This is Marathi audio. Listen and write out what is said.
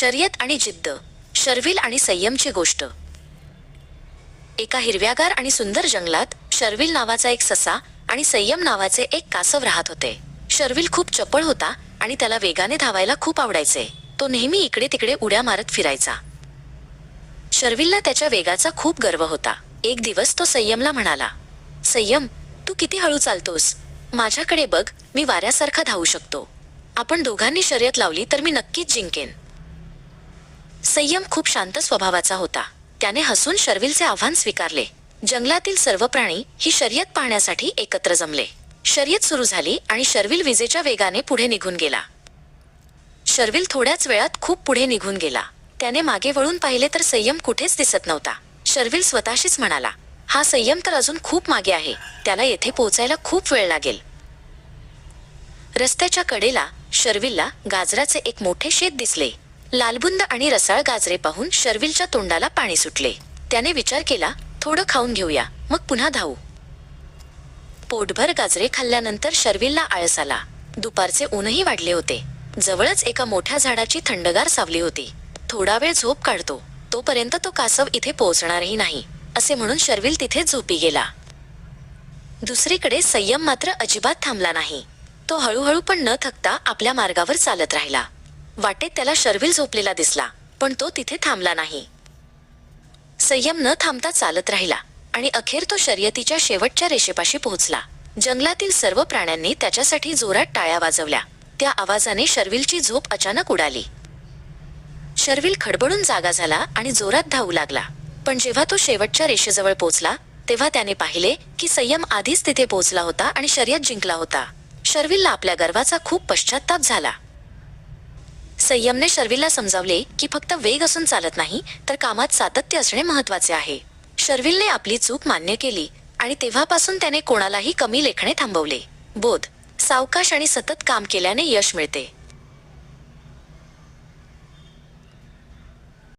शर्यत आणि जिद्द, शर्विल आणि संयमची गोष्ट. एका हिरव्यागार आणि सुंदर जंगलात शर्विल नावाचा एक ससा आणि संयम नावाचे एक कासव राहत होते. शर्विल खूप चपळ होता आणि त्याला वेगाने धावायला खूप आवडायचे. तो नेहमी इकडे तिकडे उड्या मारत फिरायचा. शर्विलला त्याच्या वेगाचा खूप गर्व होता. एक दिवस तो संयमला म्हणाला, संयम, तू किती हळू चालतोस. माझ्याकडे बघ, मी वाऱ्यासारखा धावू शकतो. आपण दोघांनी शर्यत लावली तर मी नक्कीच जिंकेन. संयम खूप शांत स्वभावाचा होता. त्याने हसून शर्विलचे आव्हान स्वीकारले. जंगलातील सर्व प्राणी ही शर्यत पाहण्यासाठी एकत्र जमले. शर्यत सुरू झाली आणि शर्विल विजेच्या वेगाने पुढे निघून गेला. शर्विल थोड्याच वेळात खूप पुढे निघून गेला. त्याने मागे वळून पाहिले तर संयम कुठेच दिसत नव्हता. शर्विल स्वतःशीच म्हणाला, हा संयम तर अजून खूप मागे आहे. त्याला येथे पोहोचायला खूप वेळ लागेल. रस्त्याच्या कडेला शर्विलला गाजराचे एक मोठे शेत दिसले. लालबुंद आणि रसाळ गाजरे पाहून शर्विलच्या तोंडाला पाणी सुटले. त्याने विचार केला, थोडं खाऊन घेऊया, मग पुन्हा धावू. पोटभर गाजरे खाल्ल्यानंतर शर्विलला आळस आला. दुपारचे ऊनही वाढले होते. जवळच एका मोठ्या झाडाची थंडगार सावली होती. थोडा वेळ झोप काढतो, तोपर्यंत तो कासव इथे पोहोचणारही नाही, असे म्हणून शर्विल तिथे झोपी गेला. दुसरीकडे संयम मात्र अजिबात थांबला नाही. तो हळूहळू पण न थकता आपल्या मार्गावर चालत राहिला. वाटेत त्याला शर्विल झोपलेला दिसला, पण तो तिथे थांबला नाही. संयम न थांबता चालत राहिला आणि अखेर तो शर्यतीच्या शेवटच्या रेषेपाशी पोहोचला. जंगलातील सर्व प्राण्यांनी त्याच्यासाठी जोरात टाळ्या वाजवल्या. त्या आवाजाने शर्विलची झोप अचानक उडाली. शर्विल खडबडून जागा झाला आणि जोरात धावू लागला. पण जेव्हा तो शेवटच्या रेषेजवळ पोहोचला तेव्हा त्याने पाहिले की संयम आधीच तिथे पोहोचला होता आणि शर्यत जिंकला होता. शर्विलला आपल्या गर्वाचा खूप पश्चात्ताप झाला. संयमने शर्विलला समजावले की फक्त वेग असून चालत नाही, तर कामात सातत्य असणे महत्वाचे आहे. शर्विलने आपली चूक मान्य केली आणि तेव्हापासून त्याने कोणालाही कमी लेखणे थांबवले. बोध: सावकाश आणि सतत काम केल्याने यश मिळते.